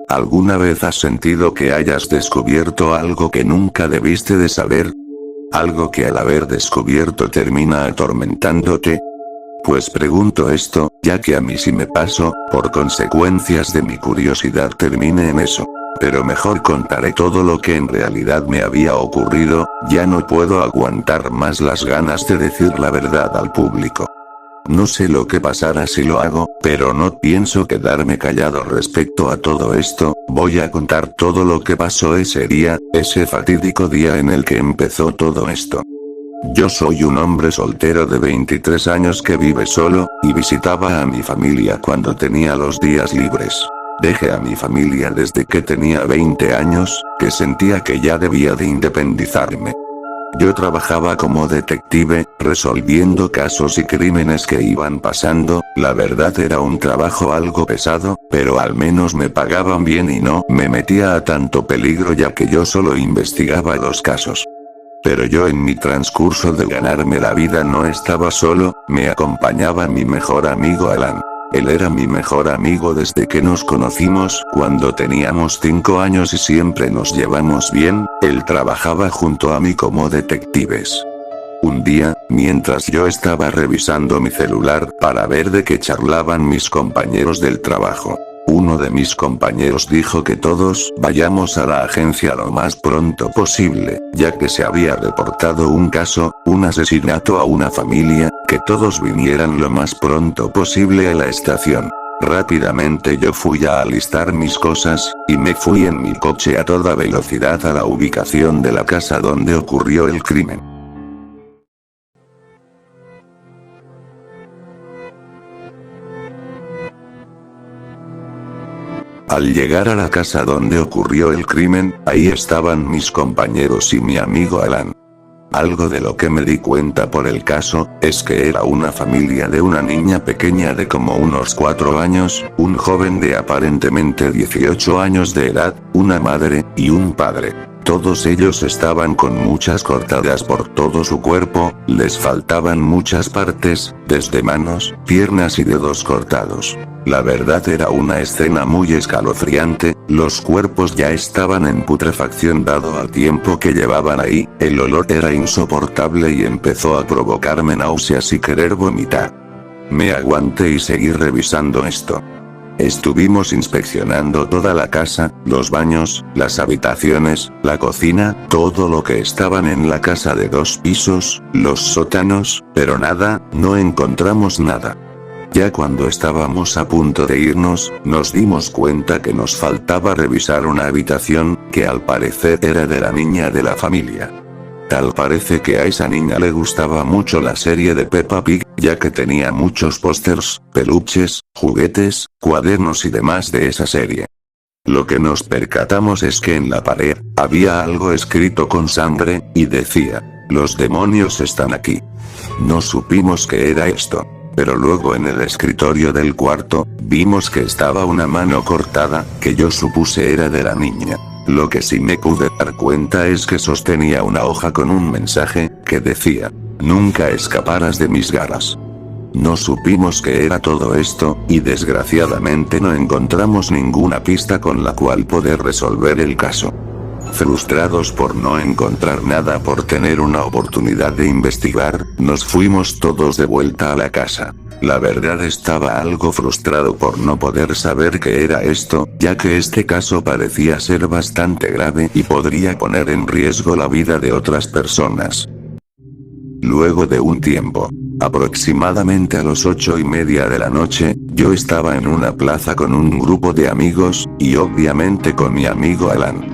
¿Alguna vez has sentido que hayas descubierto algo que nunca debiste de saber? ¿Algo que al haber descubierto termina atormentándote? Pues pregunto esto, ya que a mí sí me pasó, por consecuencias de mi curiosidad terminé en eso. Pero mejor contaré todo lo que en realidad me había ocurrido, ya no puedo aguantar más las ganas de decir la verdad al público. No sé lo que pasará si lo hago, pero no pienso quedarme callado respecto a todo esto, voy a contar todo lo que pasó ese día, ese fatídico día en el que empezó todo esto. Yo soy un hombre soltero de 23 años que vive solo, y visitaba a mi familia cuando tenía los días libres. Dejé a mi familia desde que tenía 20 años, que sentía que ya debía de independizarme. Yo trabajaba como detective, resolviendo casos y crímenes que iban pasando, la verdad era un trabajo algo pesado, pero al menos me pagaban bien y no me metía a tanto peligro ya que yo solo investigaba los casos. Pero yo en mi transcurso de ganarme la vida no estaba solo, me acompañaba mi mejor amigo Alan. Él era mi mejor amigo desde que nos conocimos, cuando teníamos 5 años y siempre nos llevamos bien, él trabajaba junto a mí como detectives. Un día, mientras yo estaba revisando mi celular para ver de qué charlaban mis compañeros del trabajo, uno de mis compañeros dijo que todos vayamos a la agencia lo más pronto posible, ya que se había reportado un caso, un asesinato a una familia, que todos vinieran lo más pronto posible a la estación. Rápidamente yo fui a alistar mis cosas, y me fui en mi coche a toda velocidad a la ubicación de la casa donde ocurrió el crimen. Al llegar a la casa donde ocurrió el crimen, ahí estaban mis compañeros y mi amigo Alan. Algo de lo que me di cuenta por el caso, es que era una familia de una niña pequeña de como unos 4 años, un joven de aparentemente 18 años de edad, una madre, y un padre. Todos ellos estaban con muchas cortadas por todo su cuerpo, les faltaban muchas partes, desde manos, piernas y dedos cortados. La verdad era una escena muy escalofriante, los cuerpos ya estaban en putrefacción dado al tiempo que llevaban ahí, el olor era insoportable y empezó a provocarme náuseas y querer vomitar. Me aguanté y seguí revisando esto. Estuvimos inspeccionando toda la casa, los baños, las habitaciones, la cocina, todo lo que estaban en la casa de 2 pisos, los sótanos, pero nada, no encontramos nada. Ya cuando estábamos a punto de irnos, nos dimos cuenta que nos faltaba revisar una habitación, que al parecer era de la niña de la familia. Tal parece que a esa niña le gustaba mucho la serie de Peppa Pig, ya que tenía muchos pósters, peluches, juguetes, cuadernos y demás de esa serie. Lo que nos percatamos es que en la pared, había algo escrito con sangre, y decía, "Los demonios están aquí". No supimos qué era esto. Pero luego en el escritorio del cuarto, vimos que estaba una mano cortada, que yo supuse era de la niña. Lo que sí me pude dar cuenta es que sostenía una hoja con un mensaje, que decía, "Nunca escaparás de mis garras". No supimos qué era todo esto, y desgraciadamente no encontramos ninguna pista con la cual poder resolver el caso. Frustrados por no encontrar nada por tener una oportunidad de investigar, nos fuimos todos de vuelta a la casa. La verdad estaba algo frustrado por no poder saber qué era esto, ya que este caso parecía ser bastante grave y podría poner en riesgo la vida de otras personas. Luego de un tiempo, aproximadamente a las 8:30 de la noche, yo estaba en una plaza con un grupo de amigos, y obviamente con mi amigo Alan.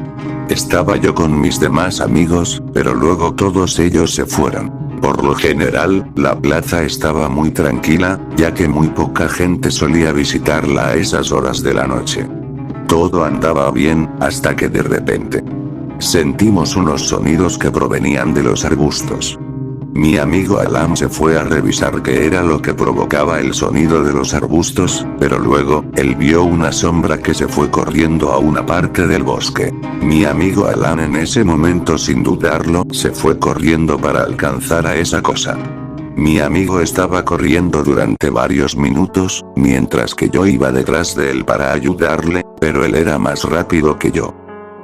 Estaba yo con mis demás amigos, pero luego todos ellos se fueron. Por lo general, la plaza estaba muy tranquila, ya que muy poca gente solía visitarla a esas horas de la noche. Todo andaba bien, hasta que de repente sentimos unos sonidos que provenían de los arbustos. Mi amigo Alan se fue a revisar qué era lo que provocaba el sonido de los arbustos, pero luego, él vio una sombra que se fue corriendo a una parte del bosque. Mi amigo Alan en ese momento sin dudarlo, se fue corriendo para alcanzar a esa cosa. Mi amigo estaba corriendo durante varios minutos, mientras que yo iba detrás de él para ayudarle, pero él era más rápido que yo.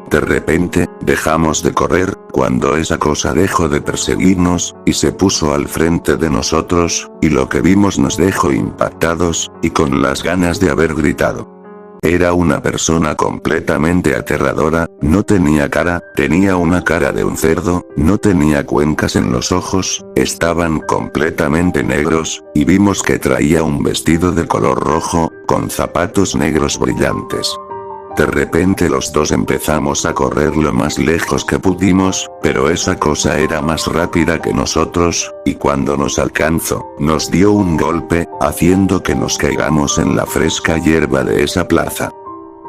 De repente, dejamos de correr, cuando esa cosa dejó de perseguirnos, y se puso al frente de nosotros, y lo que vimos nos dejó impactados, y con las ganas de haber gritado. Era una persona completamente aterradora, no tenía cara, tenía una cara de un cerdo, no tenía cuencas en los ojos, estaban completamente negros, y vimos que traía un vestido de color rojo, con zapatos negros brillantes. De repente los dos empezamos a correr lo más lejos que pudimos, pero esa cosa era más rápida que nosotros, y cuando nos alcanzó, nos dio un golpe, haciendo que nos caigamos en la fresca hierba de esa plaza.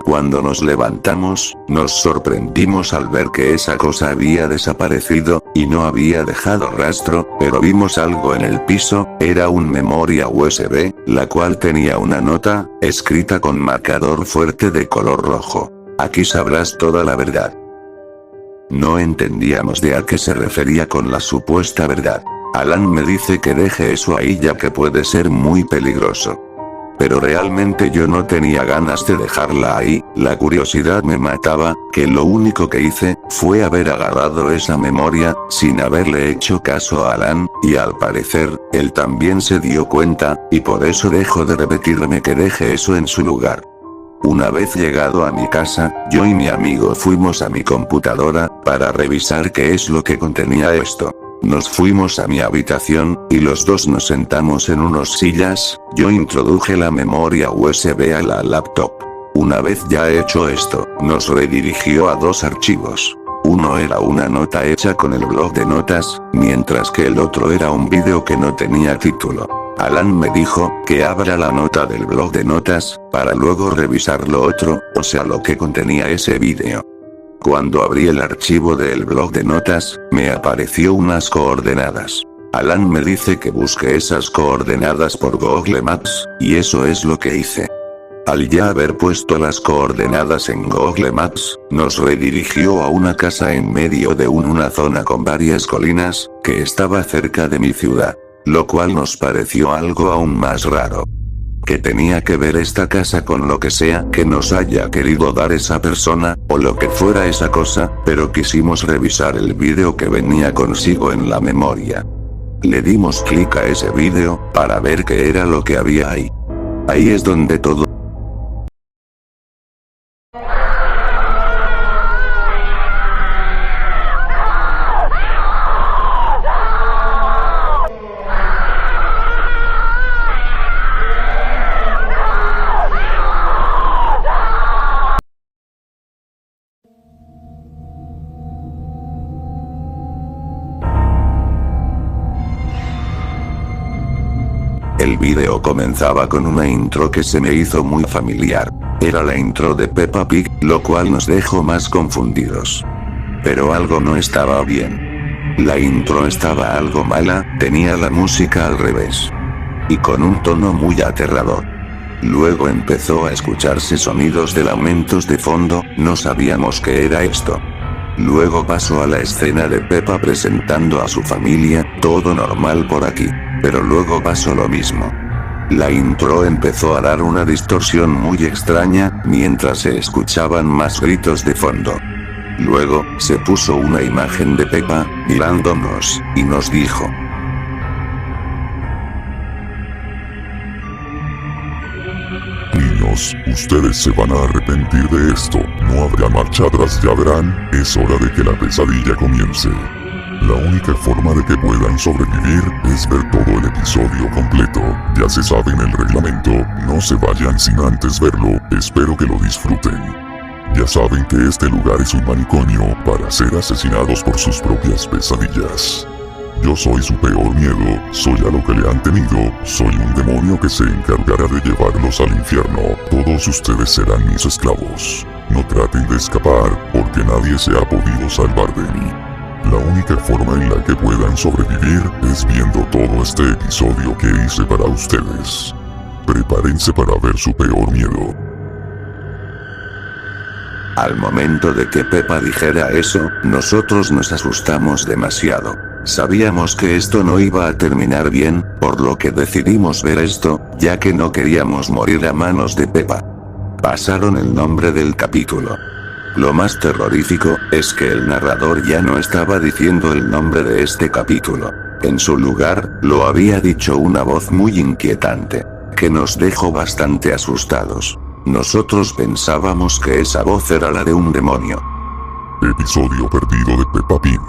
Cuando nos levantamos, nos sorprendimos al ver que esa cosa había desaparecido, y no había dejado rastro, pero vimos algo en el piso, era un memoria USB, la cual tenía una nota, escrita con marcador fuerte de color rojo. Aquí sabrás toda la verdad. No entendíamos de a qué se refería con la supuesta verdad. Alan me dice que deje eso ahí ya que puede ser muy peligroso. Pero realmente yo no tenía ganas de dejarla ahí, la curiosidad me mataba, que lo único que hice, fue haber agarrado esa memoria, sin haberle hecho caso a Alan, y al parecer, él también se dio cuenta, y por eso dejo de repetirme que deje eso en su lugar. Una vez llegado a mi casa, yo y mi amigo fuimos a mi computadora, para revisar qué es lo que contenía esto. Nos fuimos a mi habitación, y los dos nos sentamos en unas sillas, yo introduje la memoria USB a la laptop. Una vez ya hecho esto, nos redirigió a dos archivos. Uno era una nota hecha con el blog de notas, mientras que el otro era un vídeo que no tenía título. Alan me dijo, que abra la nota del blog de notas, para luego revisar lo otro, o sea lo que contenía ese vídeo. Cuando abrí el archivo del blog de notas, me apareció unas coordenadas. Alan me dice que busque esas coordenadas por Google Maps, y eso es lo que hice. Al ya haber puesto las coordenadas en Google Maps, nos redirigió a una casa en medio de una zona con varias colinas, que estaba cerca de mi ciudad. Lo cual nos pareció algo aún más raro. ¿Qué tenía que ver esta casa con lo que sea que nos haya querido dar esa persona, o lo que fuera esa cosa, pero quisimos revisar el vídeo que venía consigo en la memoria? Le dimos clic a ese vídeo, para ver qué era lo que había ahí. Ahí es donde todo El vídeo comenzaba con una intro que se me hizo muy familiar. Era la intro de Peppa Pig, lo cual nos dejó más confundidos. Pero algo no estaba bien. La intro estaba algo mala, tenía la música al revés. Y con un tono muy aterrador. Luego empezó a escucharse sonidos de lamentos de fondo, no sabíamos qué era esto. Luego pasó a la escena de Peppa presentando a su familia, todo normal por aquí. Pero luego pasó lo mismo. La intro empezó a dar una distorsión muy extraña, mientras se escuchaban más gritos de fondo. Luego, se puso una imagen de Peppa, mirándonos, y nos dijo: Niños, ustedes se van a arrepentir de esto, no habrá marcha atrás, ya verán, es hora de que la pesadilla comience. La única forma de que puedan sobrevivir es ver todo el episodio completo. Ya se saben el reglamento, no se vayan sin antes verlo, espero que lo disfruten. Ya saben que este lugar es un manicomio para ser asesinados por sus propias pesadillas. Yo soy su peor miedo, soy a lo que le han temido, soy un demonio que se encargará de llevarlos al infierno. Todos ustedes serán mis esclavos. No traten de escapar, porque nadie se ha podido salvar de mí. La única forma en la que puedan sobrevivir es viendo todo este episodio que hice para ustedes. Prepárense para ver su peor miedo. Al momento de que Peppa dijera eso, nosotros nos asustamos demasiado. Sabíamos que esto no iba a terminar bien, por lo que decidimos ver esto, ya que no queríamos morir a manos de Peppa. Pasaron el nombre del capítulo. Lo más terrorífico, es que el narrador ya no estaba diciendo el nombre de este capítulo. En su lugar, lo había dicho una voz muy inquietante, que nos dejó bastante asustados. Nosotros pensábamos que esa voz era la de un demonio. Episodio perdido de Peppa Pig.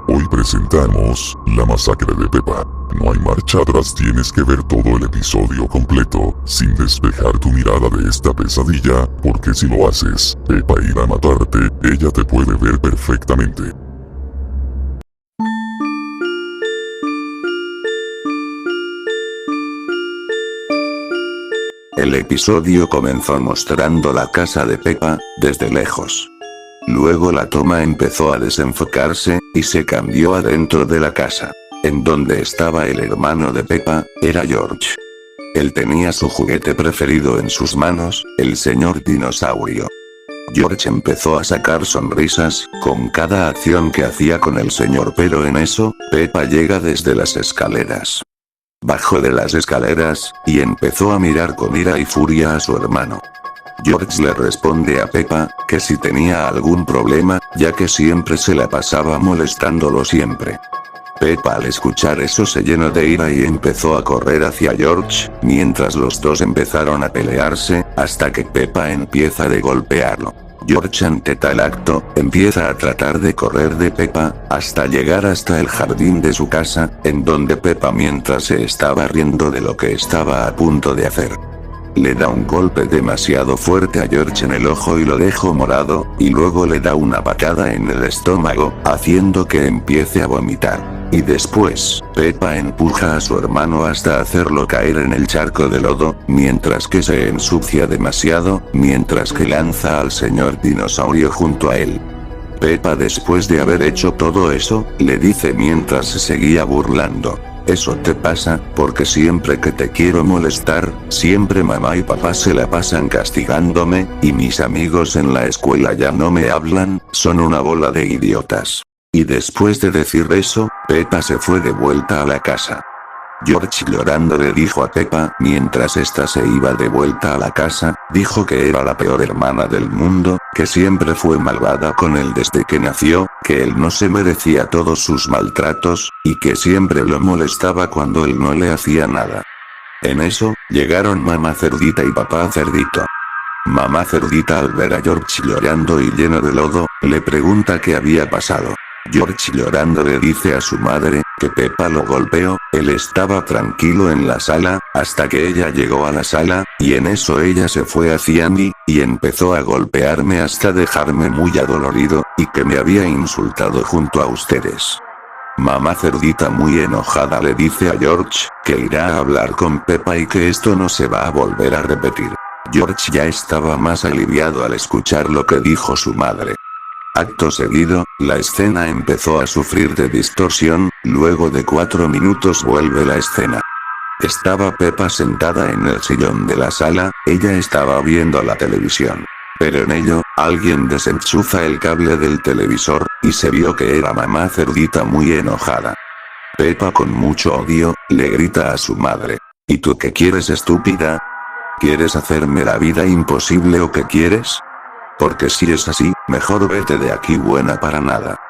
Hoy presentamos la masacre de Peppa. No hay marcha atrás, tienes que ver todo el episodio completo, sin despejar tu mirada de esta pesadilla, porque si lo haces, Peppa irá a matarte, ella te puede ver perfectamente. El episodio comenzó mostrando la casa de Peppa, desde lejos. Luego la toma empezó a desenfocarse, y se cambió adentro de la casa. En donde estaba el hermano de Peppa, era George. Él tenía su juguete preferido en sus manos, el señor dinosaurio. George empezó a sacar sonrisas, con cada acción que hacía con el señor, pero en eso, Peppa llega desde las escaleras. Bajó de las escaleras, y empezó a mirar con ira y furia a su hermano. George le responde a Peppa, que si tenía algún problema, ya que siempre se la pasaba molestándolo siempre. Peppa al escuchar eso se llenó de ira y empezó a correr hacia George, mientras los dos empezaron a pelearse, hasta que Peppa empieza de golpearlo. George ante tal acto, empieza a tratar de correr de Peppa, hasta llegar hasta el jardín de su casa, en donde Peppa mientras se estaba riendo de lo que estaba a punto de hacer. Le da un golpe demasiado fuerte a George en el ojo y lo dejó morado, y luego le da una patada en el estómago, haciendo que empiece a vomitar. Y después, Peppa empuja a su hermano hasta hacerlo caer en el charco de lodo, mientras que se ensucia demasiado, mientras que lanza al señor dinosaurio junto a él. Peppa, después de haber hecho todo eso, le dice mientras se seguía burlando: eso te pasa, porque siempre que te quiero molestar, siempre mamá y papá se la pasan castigándome, y mis amigos en la escuela ya no me hablan, son una bola de idiotas. Y después de decir eso, Peppa se fue de vuelta a la casa. George llorando le dijo a Peppa, mientras ésta se iba de vuelta a la casa, dijo que era la peor hermana del mundo, que siempre fue malvada con él desde que nació, que él no se merecía todos sus maltratos, y que siempre lo molestaba cuando él no le hacía nada. En eso, llegaron mamá cerdita y papá cerdito. Mamá cerdita al ver a George llorando y lleno de lodo, le pregunta qué había pasado. George llorando le dice a su madre, que Peppa lo golpeó, él estaba tranquilo en la sala, hasta que ella llegó a la sala, y en eso ella se fue hacia mí, y empezó a golpearme hasta dejarme muy adolorido, y que me había insultado junto a ustedes. Mamá cerdita muy enojada le dice a George, que irá a hablar con Peppa y que esto no se va a volver a repetir. George ya estaba más aliviado al escuchar lo que dijo su madre. Acto seguido, la escena empezó a sufrir de distorsión, luego de 4 minutos vuelve la escena. Estaba Peppa sentada en el sillón de la sala, ella estaba viendo la televisión. Pero en ello, alguien desenchufa el cable del televisor, y se vio que era mamá cerdita muy enojada. Peppa con mucho odio, le grita a su madre: ¿y tú qué quieres, estúpida? ¿Quieres hacerme la vida imposible o qué quieres? Porque si es así, mejor vete de aquí, buena para nada.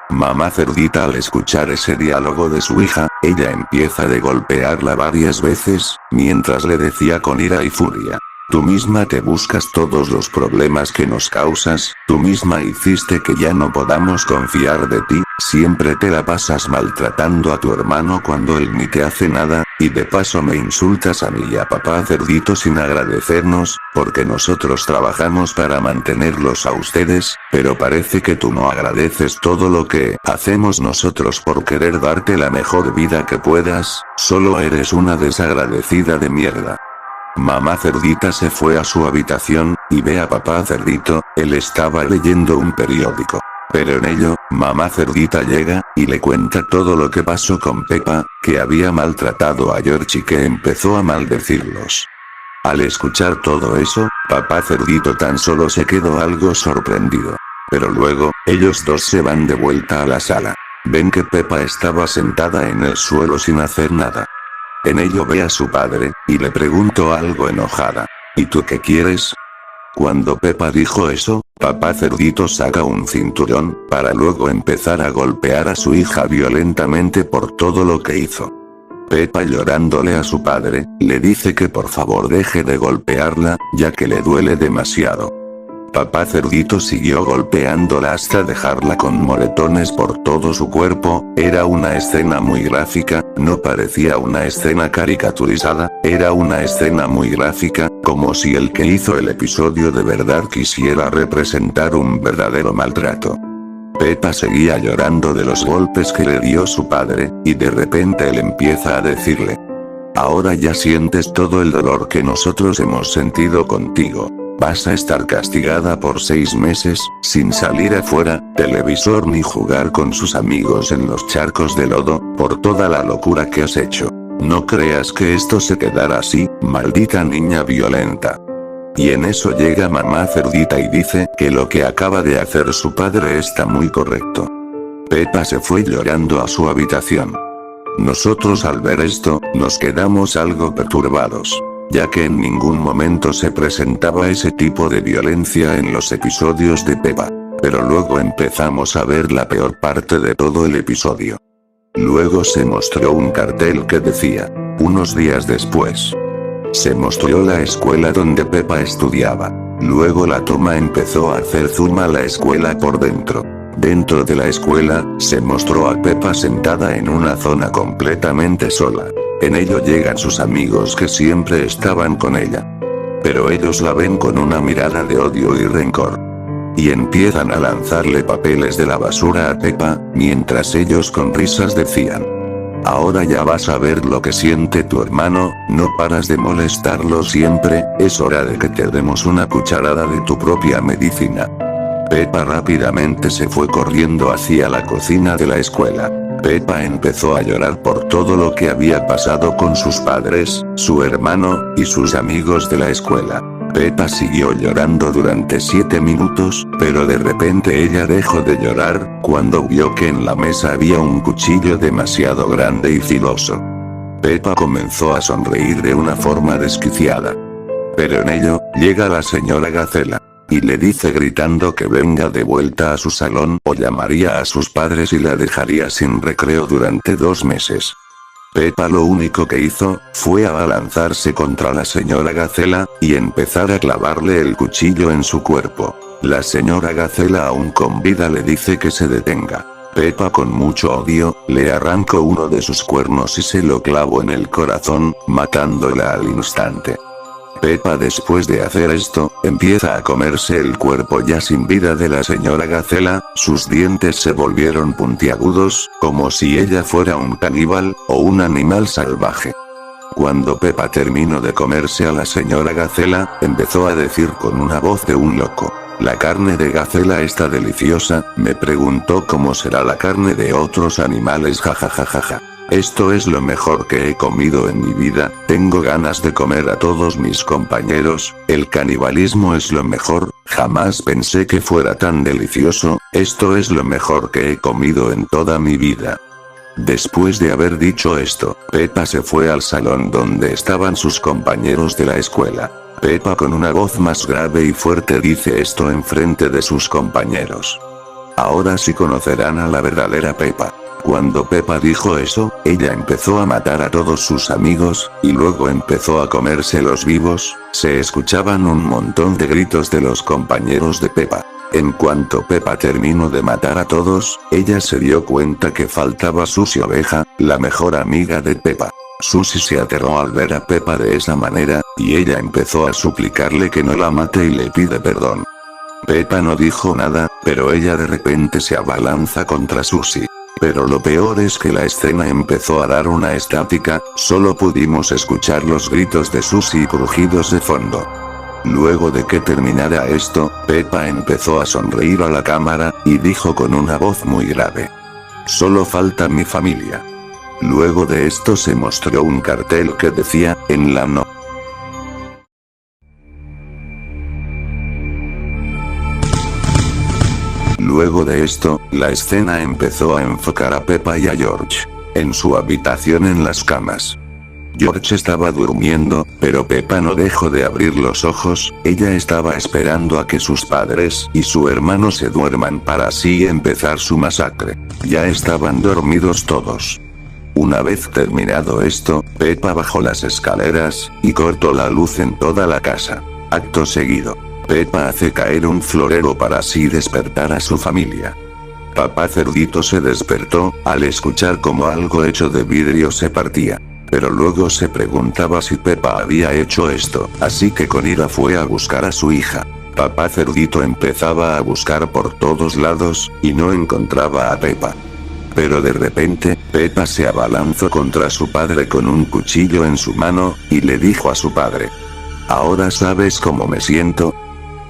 Mamá cerdita al escuchar ese diálogo de su hija, ella empieza de golpearla varias veces, mientras le decía con ira y furia: tú misma te buscas todos los problemas que nos causas, tú misma hiciste que ya no podamos confiar de ti, siempre te la pasas maltratando a tu hermano cuando él ni te hace nada, y de paso me insultas a mí y a papá cerdito sin agradecernos, porque nosotros trabajamos para mantenerlos a ustedes, pero parece que tú no agradeces todo lo que hacemos nosotros por querer darte la mejor vida que puedas, solo eres una desagradecida de mierda. Mamá cerdita se fue a su habitación, y ve a papá cerdito, él estaba leyendo un periódico. Pero en ello, mamá cerdita llega, y le cuenta todo lo que pasó con Peppa, que había maltratado a George y que empezó a maldecirlos. Al escuchar todo eso, papá cerdito tan solo se quedó algo sorprendido. Pero luego, ellos dos se van de vuelta a la sala. ven que Peppa estaba sentada en el suelo sin hacer nada. En ello ve a su padre, y le preguntó algo enojada. ¿Y tú qué quieres? Cuando Peppa dijo eso, papá cerdito saca un cinturón, para luego empezar a golpear a su hija violentamente por todo lo que hizo. Peppa llorándole a su padre, le dice que por favor deje de golpearla, ya que le duele demasiado. Papá cerdito siguió golpeándola hasta dejarla con moretones por todo su cuerpo. Era una escena muy gráfica, no parecía una escena caricaturizada, era una escena muy gráfica, como si el que hizo el episodio de verdad quisiera representar un verdadero maltrato. Peppa seguía llorando de los golpes que le dio su padre, y de repente él empieza a decirle: ahora ya sientes todo el dolor que nosotros hemos sentido contigo. Vas a estar castigada por 6 meses, sin salir afuera, televisor ni jugar con sus amigos en los charcos de lodo, por toda la locura que has hecho. No creas que esto se quedará así, maldita niña violenta. Y en eso llega mamá cerdita y dice que lo que acaba de hacer su padre está muy correcto. Peppa se fue llorando a su habitación. Nosotros al ver esto, nos quedamos algo perturbados, ya que en ningún momento se presentaba ese tipo de violencia en los episodios de Peppa. Pero luego empezamos a ver la peor parte de todo el episodio. Luego se mostró un cartel que decía: unos días después. Se mostró la escuela donde Peppa estudiaba. Luego la toma empezó a hacer zoom a la escuela por dentro. Dentro de la escuela, se mostró a Peppa sentada en una zona completamente sola. En ello llegan sus amigos que siempre estaban con ella. Pero ellos la ven con una mirada de odio y rencor. Y empiezan a lanzarle papeles de la basura a Peppa, mientras ellos con risas decían: ahora ya vas a ver lo que siente tu hermano, no paras de molestarlo siempre, es hora de que te demos una cucharada de tu propia medicina. Peppa rápidamente se fue corriendo hacia la cocina de la escuela. Peppa empezó a llorar por todo lo que había pasado con sus padres, su hermano, y sus amigos de la escuela. Peppa siguió llorando durante 7 minutos, pero de repente ella dejó de llorar, cuando vio que en la mesa había un cuchillo demasiado grande y filoso. Peppa comenzó a sonreír de una forma desquiciada. Pero en ello, llega la señora Gacela. Y le dice gritando que venga de vuelta a su salón o llamaría a sus padres y la dejaría sin recreo durante 2 meses. Peppa lo único que hizo, fue abalanzarse contra la señora Gacela, y empezar a clavarle el cuchillo en su cuerpo. La señora Gacela aún con vida le dice que se detenga. Peppa con mucho odio, le arrancó uno de sus cuernos y se lo clavó en el corazón, matándola al instante. Peppa después de hacer esto, empieza a comerse el cuerpo ya sin vida de la señora Gacela, sus dientes se volvieron puntiagudos, como si ella fuera un caníbal, o un animal salvaje. Cuando Peppa terminó de comerse a la señora Gacela, empezó a decir con una voz de un loco: la carne de Gacela está deliciosa, me preguntó cómo será la carne de otros animales, jajajajaja. Esto es lo mejor que he comido en mi vida, tengo ganas de comer a todos mis compañeros, el canibalismo es lo mejor, jamás pensé que fuera tan delicioso, esto es lo mejor que he comido en toda mi vida. Después de haber dicho esto, Peppa se fue al salón donde estaban sus compañeros de la escuela. Peppa con una voz más grave y fuerte dice esto enfrente de sus compañeros. Ahora sí conocerán a la verdadera Peppa. Cuando Peppa dijo eso, ella empezó a matar a todos sus amigos, y luego empezó a comérselos vivos. Se escuchaban un montón de gritos de los compañeros de Peppa. En cuanto Peppa terminó de matar a todos, ella se dio cuenta que faltaba Susie Oveja, la mejor amiga de Peppa. Susie se aterró al ver a Peppa de esa manera, y ella empezó a suplicarle que no la mate y le pide perdón. Peppa no dijo nada, pero ella de repente se abalanza contra Susie. Pero lo peor es que la escena empezó a dar una estática, solo pudimos escuchar los gritos de Susie y crujidos de fondo. Luego de que terminara esto, Peppa empezó a sonreír a la cámara, y dijo con una voz muy grave: solo falta mi familia. Luego de esto se mostró un cartel que decía, en la no. Luego de esto, la escena empezó a enfocar a Peppa y a George. En su habitación en las camas. George estaba durmiendo, pero Peppa no dejó de abrir los ojos, ella estaba esperando a que sus padres y su hermano se duerman para así empezar su masacre. Ya estaban dormidos todos. Una vez terminado esto, Peppa bajó las escaleras, y cortó la luz en toda la casa. Acto seguido, Peppa hace caer un florero para así despertar a su familia. Papá Cerdito se despertó, al escuchar como algo hecho de vidrio se partía. Pero luego se preguntaba si Peppa había hecho esto, así que con ira fue a buscar a su hija. Papá Cerdito empezaba a buscar por todos lados, y no encontraba a Peppa. Pero de repente, Peppa se abalanzó contra su padre con un cuchillo en su mano, y le dijo a su padre: ¿ahora sabes cómo me siento?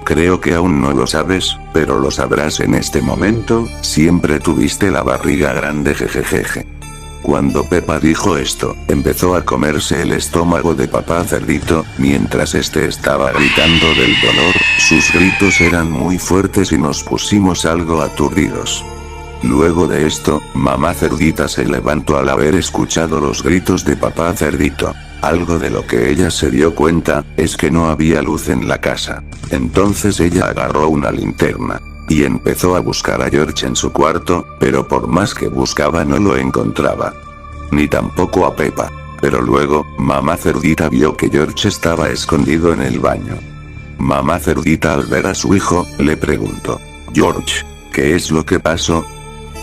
Creo que aún no lo sabes, pero lo sabrás en este momento, siempre tuviste la barriga grande jejejeje. Cuando Peppa dijo esto, empezó a comerse el estómago de Papá Cerdito, mientras este estaba gritando del dolor, sus gritos eran muy fuertes y nos pusimos algo aturdidos. Luego de esto, Mamá Cerdita se levantó al haber escuchado los gritos de Papá Cerdito. Algo de lo que ella se dio cuenta, es que no había luz en la casa. Entonces ella agarró una linterna. Y empezó a buscar a George en su cuarto, pero por más que buscaba no lo encontraba. Ni tampoco a Peppa. Pero luego, Mamá Cerdita vio que George estaba escondido en el baño. Mamá Cerdita al ver a su hijo, le preguntó: George, ¿qué es lo que pasó?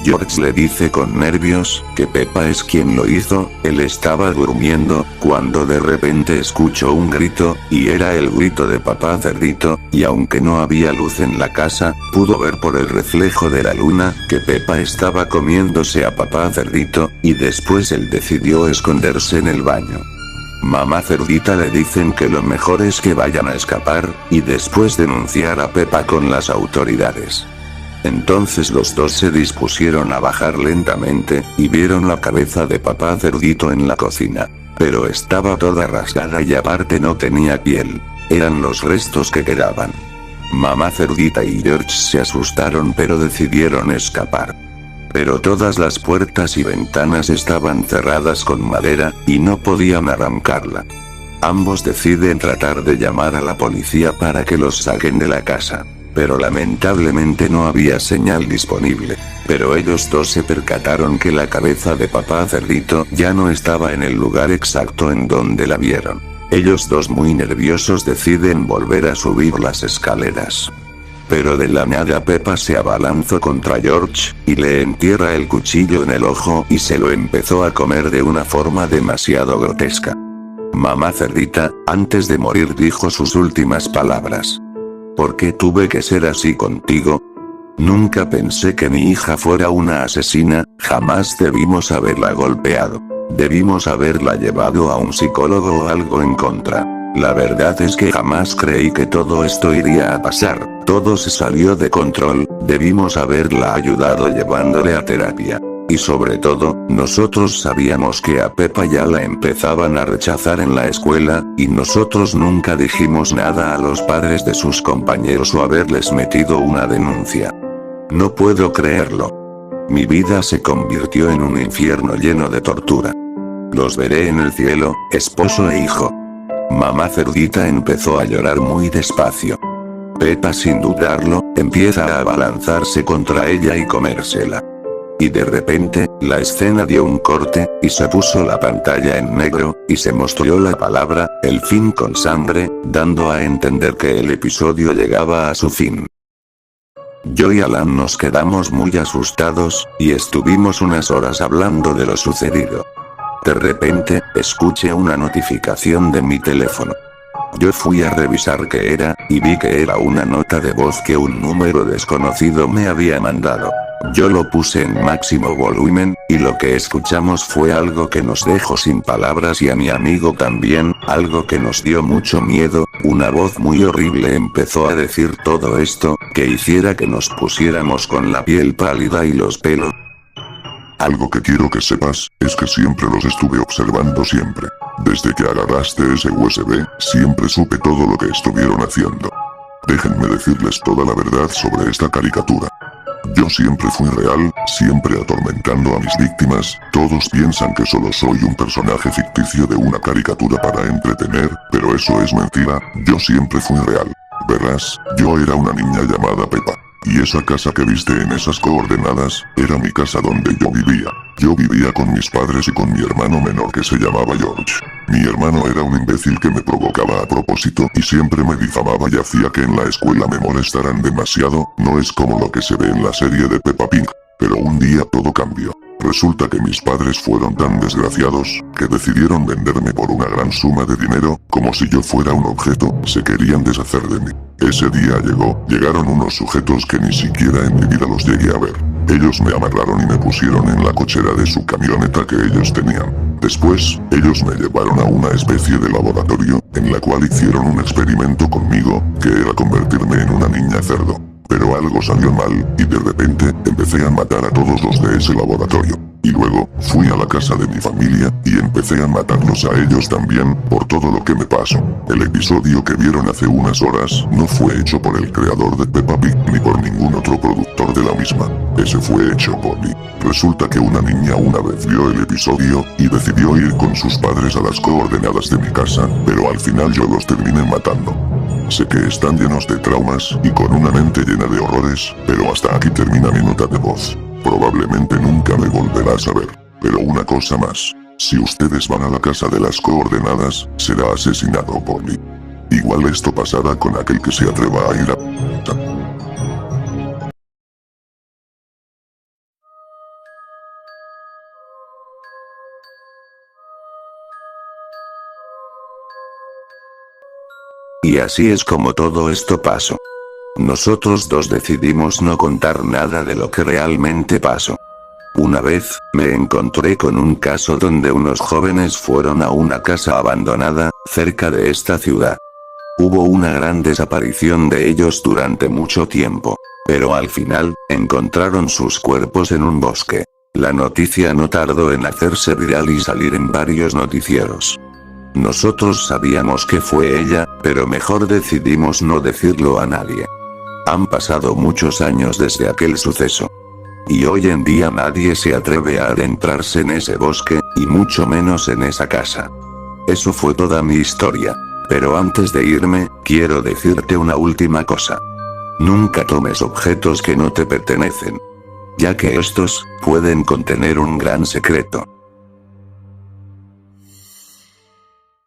George le dice con nervios, que Peppa es quien lo hizo, él estaba durmiendo, cuando de repente escuchó un grito, y era el grito de Papá Cerdito, y aunque no había luz en la casa, pudo ver por el reflejo de la luna, que Peppa estaba comiéndose a Papá Cerdito, y después él decidió esconderse en el baño. Mamá Cerdita le dicen que lo mejor es que vayan a escapar, y después denunciar a Peppa con las autoridades. Entonces los dos se dispusieron a bajar lentamente, y vieron la cabeza de Papá Cerdito en la cocina. Pero estaba toda rasgada y aparte no tenía piel. Eran los restos que quedaban. Mamá Cerdita y George se asustaron pero decidieron escapar. Pero todas las puertas y ventanas estaban cerradas con madera, y no podían arrancarla. Ambos deciden tratar de llamar a la policía para que los saquen de la casa. Pero lamentablemente no había señal disponible. Pero ellos dos se percataron que la cabeza de Papá Cerdito ya no estaba en el lugar exacto en donde la vieron. Ellos dos muy nerviosos deciden volver a subir las escaleras. Pero de la nada Peppa se abalanzó contra George, y le entierra el cuchillo en el ojo y se lo empezó a comer de una forma demasiado grotesca. Mamá Cerdita, antes de morir dijo sus últimas palabras: ¿por qué tuve que ser así contigo? Nunca pensé que mi hija fuera una asesina, jamás debimos haberla golpeado. Debimos haberla llevado a un psicólogo o algo en contra. La verdad es que jamás creí que todo esto iría a pasar, todo se salió de control, debimos haberla ayudado llevándole a terapia. Y sobre todo, nosotros sabíamos que a Peppa ya la empezaban a rechazar en la escuela, y nosotros nunca dijimos nada a los padres de sus compañeros o haberles metido una denuncia. No puedo creerlo. Mi vida se convirtió en un infierno lleno de tortura. Los veré en el cielo, esposo e hijo. Mamá Cerdita empezó a llorar muy despacio. Peppa sin dudarlo, empieza a abalanzarse contra ella y comérsela. Y de repente, la escena dio un corte, y se puso la pantalla en negro, y se mostró la palabra, el fin con sangre, dando a entender que el episodio llegaba a su fin. Yo y Alan nos quedamos muy asustados, y estuvimos unas horas hablando de lo sucedido. De repente, escuché una notificación de mi teléfono. Yo fui a revisar qué era, y vi que era una nota de voz que un número desconocido me había mandado. Yo lo puse en máximo volumen, y lo que escuchamos fue algo que nos dejó sin palabras y a mi amigo también, algo que nos dio mucho miedo, una voz muy horrible empezó a decir todo esto, que hiciera que nos pusiéramos con la piel pálida y los pelos. Algo que quiero que sepas, es que siempre los estuve observando siempre. Desde que agarraste ese USB, siempre supe todo lo que estuvieron haciendo. Déjenme decirles toda la verdad sobre esta caricatura. Yo siempre fui real, siempre atormentando a mis víctimas. Todos piensan que solo soy un personaje ficticio de una caricatura para entretener, pero eso es mentira, yo siempre fui real. Verás, yo era una niña llamada Peppa. Y esa casa que viste en esas coordenadas, era mi casa donde yo vivía. Yo vivía con mis padres y con mi hermano menor que se llamaba George. Mi hermano era un imbécil que me provocaba a propósito y siempre me difamaba y hacía que en la escuela me molestaran demasiado, no es como lo que se ve en la serie de Peppa Pig. Pero un día todo cambió. Resulta que mis padres fueron tan desgraciados, que decidieron venderme por una gran suma de dinero, como si yo fuera un objeto, se querían deshacer de mí. Ese día llegaron unos sujetos que ni siquiera en mi vida los llegué a ver. Ellos me amarraron y me pusieron en la cochera de su camioneta que ellos tenían. Después, ellos me llevaron a una especie de laboratorio, en la cual hicieron un experimento conmigo, que era convertirme en una niña cerdo. Pero algo salió mal, y de repente, empecé a matar a todos los de ese laboratorio. Y luego, fui a la casa de mi familia, y empecé a matarlos a ellos también, por todo lo que me pasó. El episodio que vieron hace unas horas, no fue hecho por el creador de Peppa Pig, ni por ningún otro productor de la misma. Ese fue hecho por mí. Resulta que una niña una vez vio el episodio, y decidió ir con sus padres a las coordenadas de mi casa, pero al final yo los terminé matando. Sé que están llenos de traumas y con una mente llena de horrores, pero hasta aquí termina mi nota de voz. Probablemente nunca me volverás a ver. Pero una cosa más. Si ustedes van a la casa de las coordenadas, será asesinado por mí. Igual esto pasará con aquel que se atreva a ir a... Y así es como todo esto pasó. Nosotros dos decidimos no contar nada de lo que realmente pasó. Una vez, me encontré con un caso donde unos jóvenes fueron a una casa abandonada, cerca de esta ciudad. Hubo una gran desaparición de ellos durante mucho tiempo. Pero al final, encontraron sus cuerpos en un bosque. La noticia no tardó en hacerse viral y salir en varios noticieros. Nosotros sabíamos que fue ella, pero mejor decidimos no decirlo a nadie. Han pasado muchos años desde aquel suceso. Y hoy en día nadie se atreve a adentrarse en ese bosque, y mucho menos en esa casa. Eso fue toda mi historia. Pero antes de irme, quiero decirte una última cosa. Nunca tomes objetos que no te pertenecen. Ya que estos, pueden contener un gran secreto.